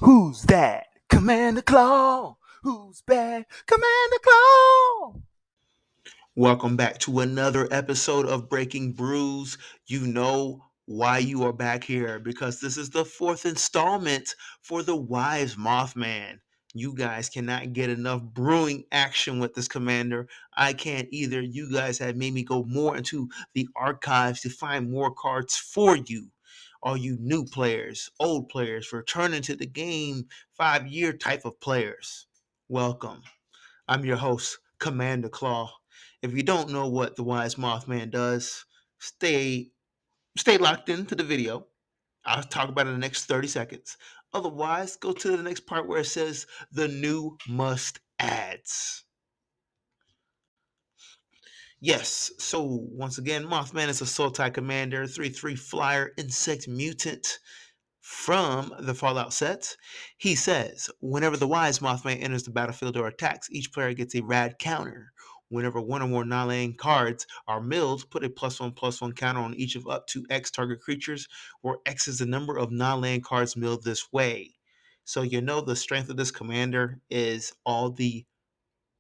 Who's that? Commander Claw. Who's bad? Commander Claw. Welcome back to another episode of Breaking Brews. You know why you are back here because this is the fourth installment for the Wise Mothman. You guys cannot get enough brewing action with this commander. I can't either. You guys have made me go more into the archives to find more cards for you. All you new players, old players, returning to the game, 5-year type of players. Welcome. I'm your host, Commander Claw. If you don't know what the Wise Mothman does, stay locked into the video. I'll talk about it in the next 30 seconds. Otherwise, go to the next part where it says the new must adds. Yes, so once again, Mothman is a Soul Tide Commander, 3/3 flyer, insect mutant from the Fallout set. He says, whenever the Wise Mothman enters the battlefield or attacks, each player gets a rad counter. Whenever one or more non-land cards are milled, put a +1/+1 counter on each of up to X target creatures, where X is the number of non-land cards milled this way. So you know the strength of this commander is all the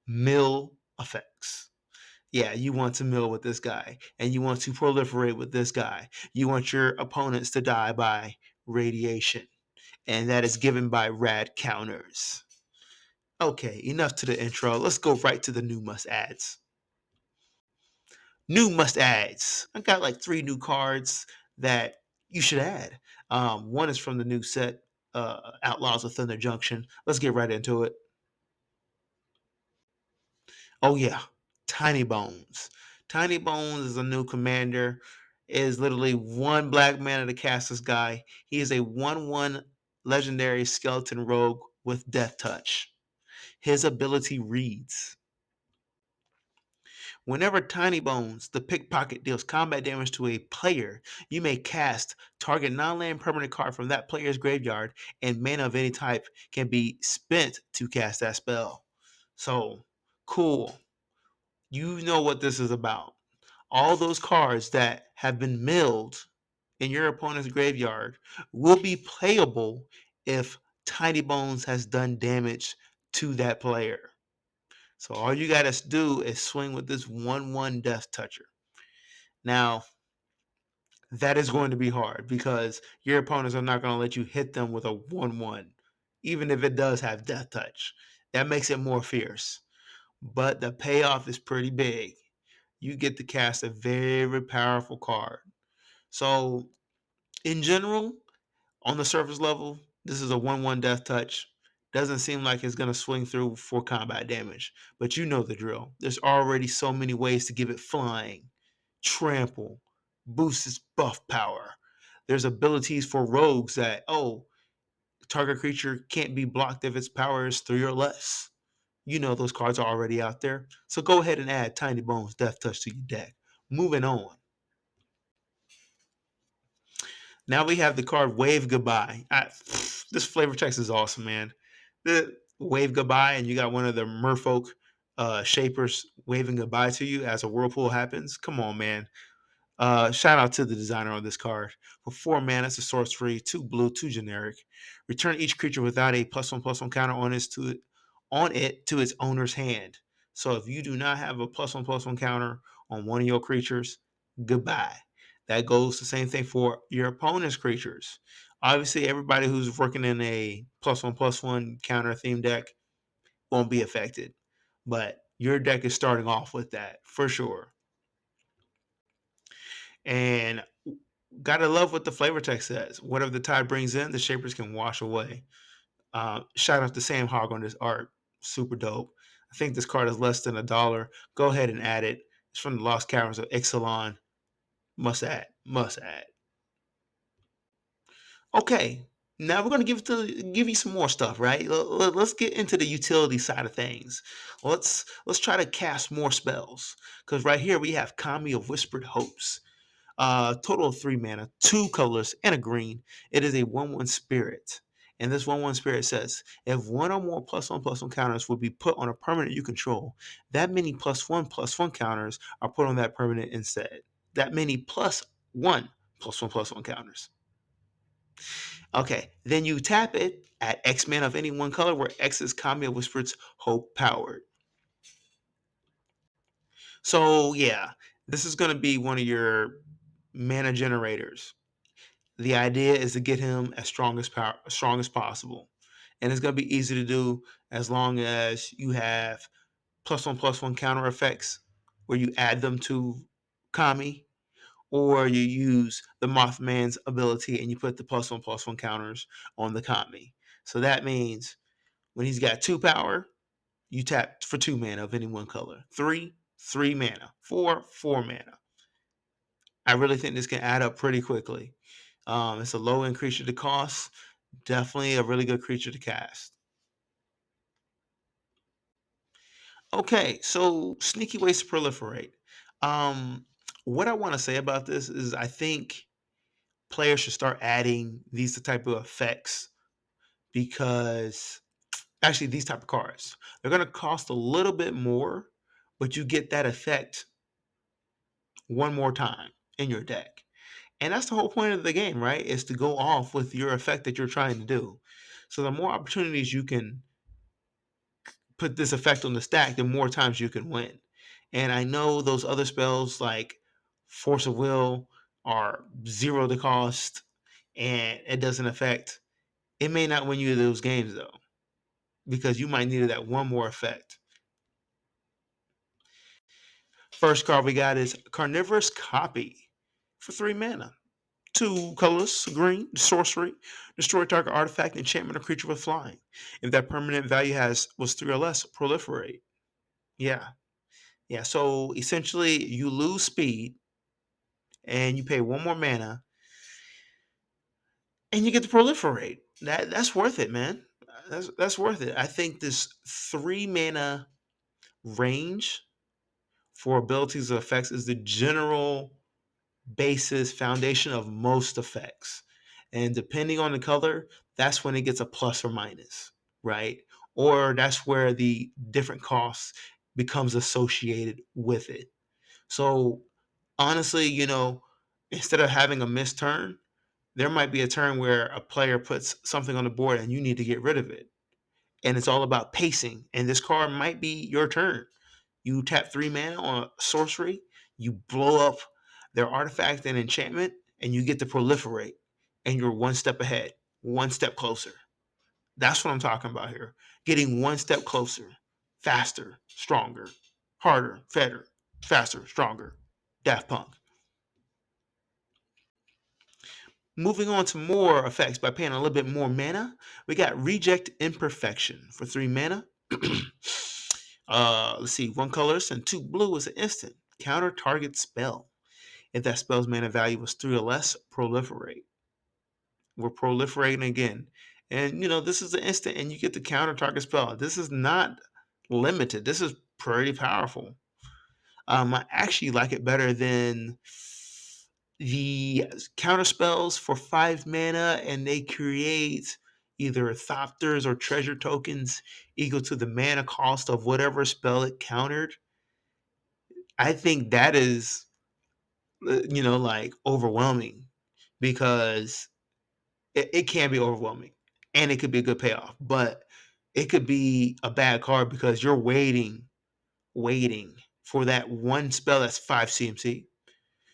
mill effects. Yeah, you want to mill with this guy, and you want to proliferate with this guy. You want your opponents to die by radiation, and that is given by rad counters. Okay, enough to the intro. Let's go right to the new must adds. New must adds. I got like 3 new cards that you should add. One is from the new set, Outlaws of Thunder Junction. Let's get right into it. Oh yeah, Tiny Bones. Tiny Bones is a new commander. It is literally one black mana to cast this guy. He is a 1/1 legendary skeleton rogue with Death Touch. His ability reads: whenever Tiny Bones, the pickpocket, deals combat damage to a player, you may cast target non-land permanent card from that player's graveyard, and mana of any type can be spent to cast that spell. So cool. You know what this is about. All those cards that have been milled in your opponent's graveyard will be playable if Tiny Bones has done damage to that player. So all you got to do is swing with this 1/1 Death Toucher. Now, that is going to be hard because your opponents are not going to let you hit them with a 1/1, even if it does have Death Touch. That makes it more fierce. But the payoff is pretty big. You get to cast a very powerful card. So, in general, on the surface level, this is a 1/1 Death Touch. Doesn't seem like it's going to swing through for combat damage, but you know the drill. There's already so many ways to give it flying, trample, boost its buff power. There's abilities for rogues that, target creature can't be blocked if its power is 3 or less. You know those cards are already out there. So go ahead and add Tiny Bones Death Touch to your deck. Moving on. Now we have the card Wave Goodbye. This flavor text is awesome, man. The Wave Goodbye, and you got one of the merfolk shapers waving goodbye to you as a whirlpool happens. Come on, man. Shout out to the designer on this card. For 4 mana, it's a sorcery, 2 blue, 2 generic. Return each creature without a +1/+1 counter on it to its owner's hand. So if you do not have a +1/+1 counter on one of your creatures, goodbye. That goes the same thing for your opponent's creatures. Obviously, everybody who's working in a +1/+1 counter theme deck won't be affected, but your deck is starting off with that for sure. And gotta love what the flavor text says. Whatever the tide brings in, the shapers can wash away. Shout out to Sam Hogg on this art. Super dope. I think this card is less than $1. Go ahead and add it. It's from the Lost Caverns of Ixalan. Must add. Must add. Okay. Now we're gonna give you some more stuff, right? Let's get into the utility side of things. Let's try to cast more spells. Because right here we have Kami of Whispered Hopes. Total of 3 mana, 2 colors, and a green. It is a 1/1 spirit. And this 1/1 spirit says, if one or more +1/+1 counters will be put on a permanent you control, that many +1/+1 counters are put on that permanent instead. That many +1/+1 counters. Okay, then you tap it at X mana of any one color, where X is Kami of Whispered's Hope powered. So yeah, this is going to be one of your mana generators. The idea is to get him as strong as possible, and it's going to be easy to do as long as you have +1/+1 counter effects where you add them to Kami, or you use the Mothman's ability and you put the +1/+1 counters on the Kami. So that means when he's got 2 power, you tap for 2 mana of any one color. 3, 3 mana. 4, 4 mana. I really think this can add up pretty quickly. It's a low end creature to cost. Definitely a really good creature to cast. Okay, so sneaky ways to proliferate. Um, what I want to say about this is I think players should start adding these type of effects, because actually these type of cards, they're going to cost a little bit more, but you get that effect one more time in your deck. And that's the whole point of the game, right? Is to go off with your effect that you're trying to do. So the more opportunities you can put this effect on the stack, the more times you can win. And I know those other spells like Force of Will are 0 to cost and it doesn't affect. It may not win you those games though, because you might need that one more effect. First card we got is Carnivorous Copy for 3 mana. 2 colorless, green, sorcery. Destroy target artifact, enchantment, or creature with flying. If that permanent value was 3 or less, proliferate. Yeah. Yeah. So essentially you lose speed and you pay 1 more mana and you get to proliferate. That's worth it, man. That's worth it. I think this 3 mana range for abilities and effects is the general basis foundation of most effects, and depending on the color, that's when it gets a plus or minus, right? Or that's where the different costs becomes associated with it. So honestly, instead of having a missed turn, there might be a turn where a player puts something on the board and you need to get rid of it, and it's all about pacing, and this card might be your turn. You tap 3 mana on a sorcery, you blow up their artifact and enchantment, and you get to proliferate. And you're one step ahead, one step closer. That's what I'm talking about here. Getting one step closer, faster, stronger, harder, better, faster, stronger. Daft Punk. Moving on to more effects by paying a little bit more mana, we got Reject Imperfection for 3 mana. Let's see, 1 colorless and 2 blue is an instant. Counter target spell. If that spell's mana value was 3 or less, proliferate. We're proliferating again. And this is the instant, and you get the counter target spell. This is not limited. This is pretty powerful. I actually like it better than the counter spells for 5 mana, and they create either thopters or treasure tokens equal to the mana cost of whatever spell it countered. I think that is, like overwhelming, because it can be overwhelming and it could be a good payoff, but it could be a bad card because you're waiting for that one spell that's 5 CMC,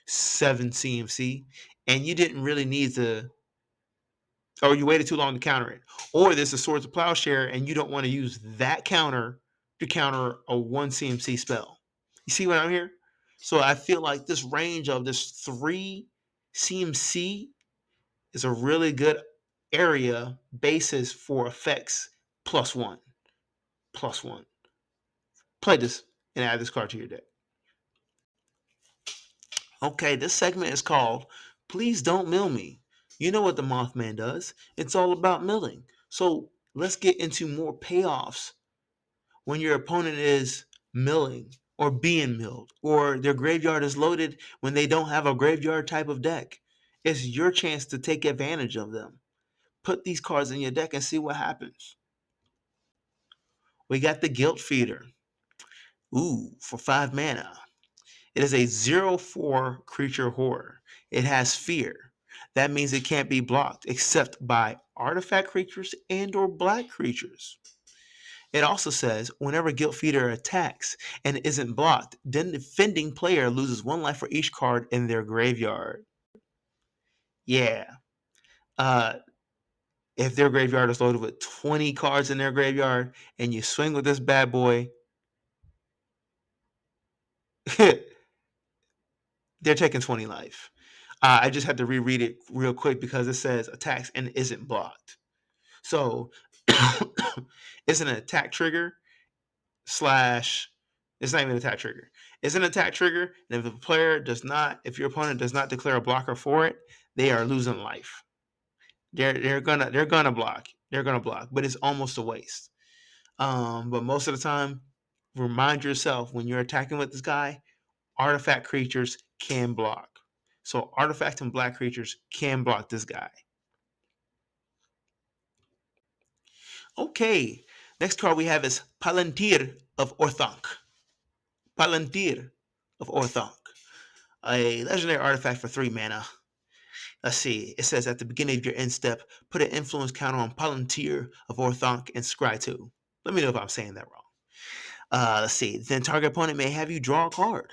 7 CMC, and you didn't really need to, or you waited too long to counter it. Or there's a Swords of Plowshare and you don't want to use that counter to counter a 1 CMC spell. You see what I'm here? So I feel like this range of this 3 CMC is a really good area basis for effects +1. +1. Play this and add this card to your deck. Okay, this segment is called Please Don't Mill Me. You know what the Mothman does. It's all about milling. So let's get into more payoffs when your opponent is milling or being milled, or their graveyard is loaded when they don't have a graveyard type of deck. It's your chance to take advantage of them. Put these cards in your deck and see what happens. We got the Guilt Feeder. Ooh, for 5 mana. It is a 0/4 creature horror. It has fear. That means it can't be blocked except by artifact creatures and or black creatures. It also says whenever Guilt Feeder attacks and isn't blocked, then the defending player loses 1 life for each card in their graveyard. Yeah. Uh, if their graveyard is loaded with 20 cards in their graveyard and you swing with this bad boy, they're taking 20 life. I just had to reread it real quick because it says attacks and isn't blocked. So it's an attack trigger slash it's not even an attack trigger. It's an attack trigger, and if the player does not, if your opponent does not declare a blocker for it, they are losing life. They're gonna block. They're gonna block, but it's almost a waste. But most of the time, remind yourself when you're attacking with this guy, artifact creatures can block. So artifact and black creatures can block this guy. Okay, next card we have is Palantir of Orthanc. Palantir of Orthanc. A legendary artifact for 3 mana. Let's see. It says at the beginning of your end step, put an influence counter on Palantir of Orthanc and scry 2. Let me know if I'm saying that wrong. Let's see. Then target opponent may have you draw a card.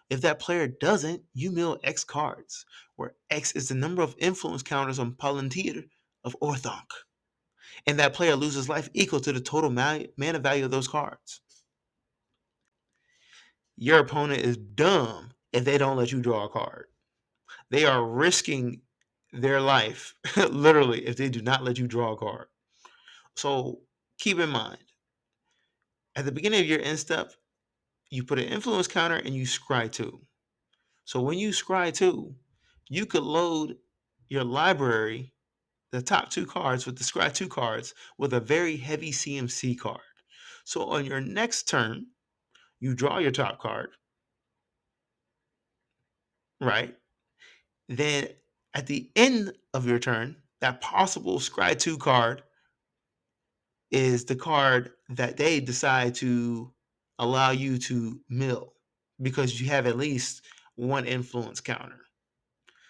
If that player doesn't, you mill X cards, where X is the number of influence counters on Palantir of Orthanc. And that player loses life equal to the total mana value of those cards. Your opponent is dumb if they don't let you draw a card. They are risking their life, literally, if they do not let you draw a card. So keep in mind, at the beginning of your end step, you put an influence counter and you scry 2. So when you scry 2, you could load your library, the top 2 cards with the scry 2 cards, with a very heavy CMC card. So on your next turn, you draw your top card, right? Then at the end of your turn, that possible scry 2 card is the card that they decide to allow you to mill because you have at least 1 influence counter.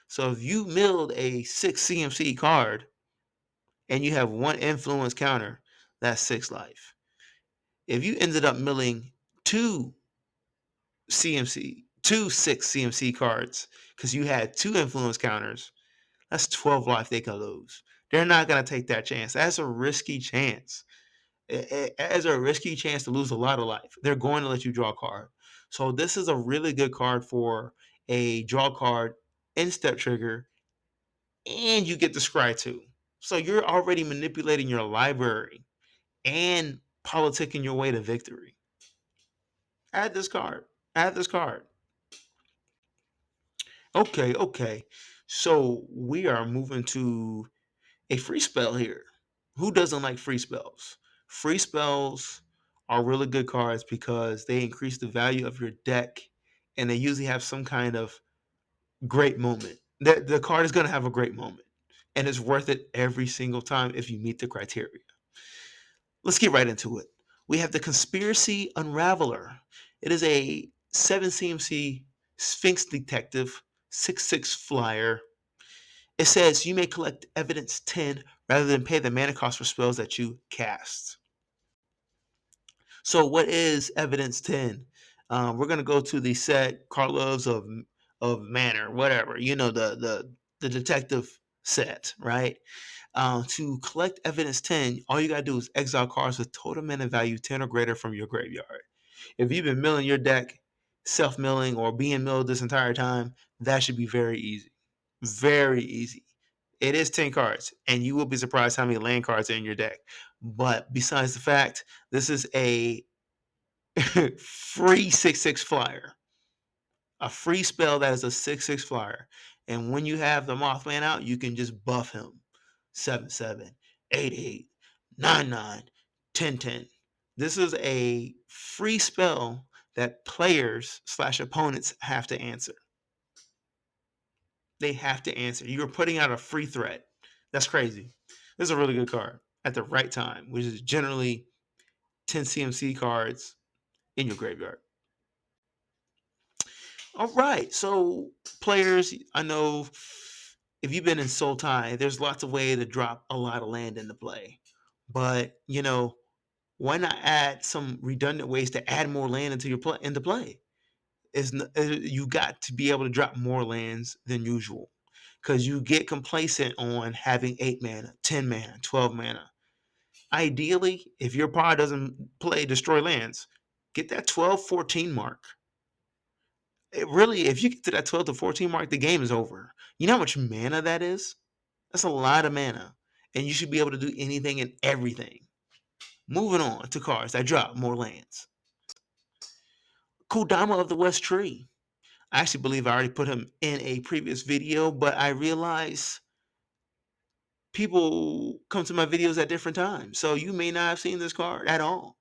So if you milled a 6 CMC card and you have 1 influence counter, that's 6 life. If you ended up milling 2 6 CMC cards because you had 2 influence counters, that's 12 life they can lose. They're not going to take that chance. That's a risky chance. It has a risky chance to lose a lot of life. They're going to let you draw a card. So this is a really good card for a draw card, end step trigger, and you get the scry 2. So you're already manipulating your library and politicking your way to victory. Add this card. Add this card. Okay. So we are moving to a free spell here. Who doesn't like free spells? Free spells are really good cards because they increase the value of your deck and they usually have some kind of great moment. The card is going to have a great moment and it's worth it every single time if you meet the criteria. Let's get right into it. We have the Conspiracy Unraveler. It is a 7 CMC Sphinx Detective 6/6 flyer. It says you may collect evidence 10 rather than pay the mana cost for spells that you cast. So what is evidence 10? We're gonna go to the set Karlov's of Manor, whatever. You know the detective set, right? To collect evidence 10, all you gotta do is exile cards with total mana value 10 or greater from your graveyard. If you've been milling your deck, self-milling or being milled this entire time, that should be very easy. Very easy. It is 10 cards, and you will be surprised how many land cards are in your deck. But besides the fact, this is a free 6/6 flyer. A free spell that is a 6/6 flyer. And when you have the Mothman out, you can just buff him. 7/7, 8/8, 9/9, 10/10. This is a free spell that players slash opponents have to answer. They have to answer. You're putting out a free threat. That's crazy. This is a really good card at the right time, which is generally 10 CMC cards in your graveyard. All right. So, players, I know if you've been in Soul Tie, there's lots of ways to drop a lot of land into play. But why not add some redundant ways to add more land into your play? You got to be able to drop more lands than usual because you get complacent on having 8 mana, 10 mana, 12 mana. Ideally, if your pod doesn't play destroy lands, get that 12, 14 mark. Really, if you get to that 12 to 14 mark, the game is over. You know how much mana that is? That's a lot of mana. And you should be able to do anything and everything. Moving on to cards that drop more lands. Kodama of the West Tree. I actually believe I already put him in a previous video, but I realize people come to my videos at different times. So you may not have seen this card at all.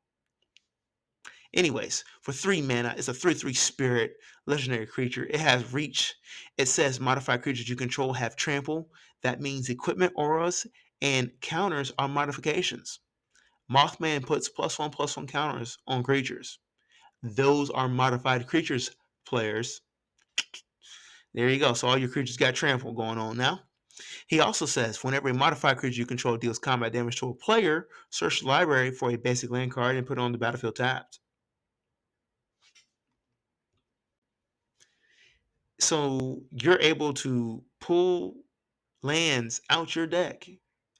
Anyways, for 3 mana, it's a 3/3 spirit legendary creature. It has reach. It says modified creatures you control have trample. That means equipment auras and counters are modifications. Mothman puts +1/+1 counters on creatures. Those are modified creatures, players. There you go. So all your creatures got trample going on now. He also says whenever a modified creature you control deals combat damage to a player, search the library for a basic land card and put it on the battlefield tapped. So you're able to pull lands out your deck,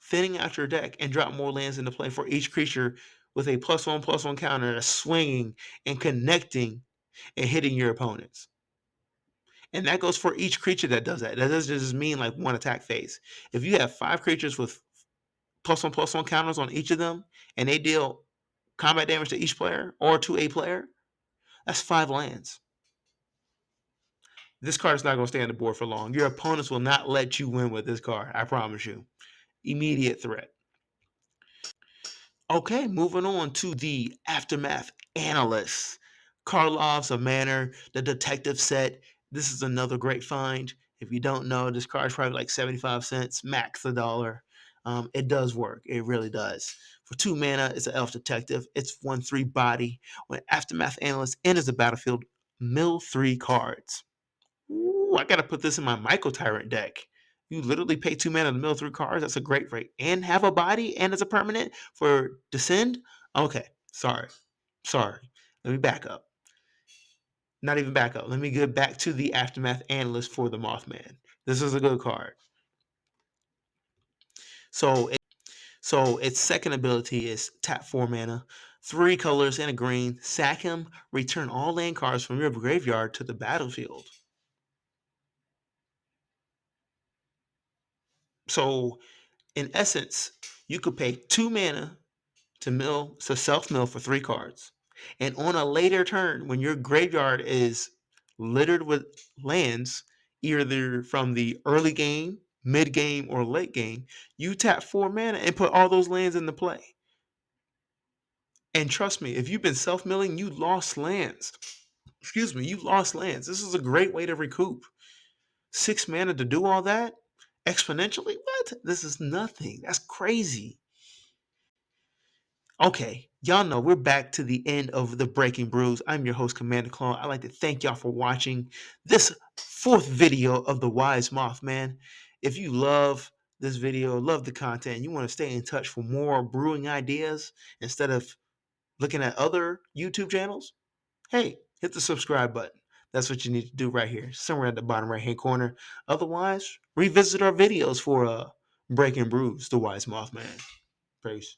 thinning out your deck, and drop more lands into play for each creature with a +1/+1 counter that's swinging and connecting and hitting your opponents. And that goes for each creature that does that. That doesn't just mean like one attack phase. If you have 5 creatures with +1/+1 counters on each of them, and they deal combat damage to each player or to a player, that's 5 lands. This card is not going to stay on the board for long. Your opponents will not let you win with this card. I promise you. Immediate threat. Okay, moving on to the Aftermath Analyst. Karlov's a Manor, the detective set. This is another great find. If you don't know, this card is probably like 75 cents, max $1. It does work. It really does. For 2 mana, it's an elf detective. It's 1/3 body. When Aftermath Analyst enters the battlefield, mill 3 cards. Ooh, I gotta put this in my Michael Tyrant deck. You literally pay 2 mana to mill 3 cards. That's a great rate. And have a body and as a permanent for descend. Okay, sorry. Let me back up. Not even back up. Let me get back to the Aftermath Analyst for the Mothman. This is a good card. So, its second ability is tap 4 mana, 3 colors and a green. Sack him. Return all land cards from your graveyard to the battlefield. So, in essence, you could pay 2 mana to self mill for 3 cards. And on a later turn, when your graveyard is littered with lands, either from the early game, mid game, or late game, you tap 4 mana and put all those lands into play. And trust me, if you've been self milling, you lost lands. Excuse me, you lost lands. This is a great way to recoup. 6 mana to do all that exponentially? What? This is nothing. That's crazy. Okay, y'all know we're back to the end of the Breaking Brews. I'm your host, Commander Clone. I'd like to thank y'all for watching this 4th video of the Wise Mothman. If you love this video, love the content, you want to stay in touch for more brewing ideas instead of looking at other YouTube channels, hey, hit the subscribe button. That's what you need to do right here, somewhere at the bottom right hand corner. Otherwise, revisit our videos for Breaking Brews, the Wise Mothman. Peace.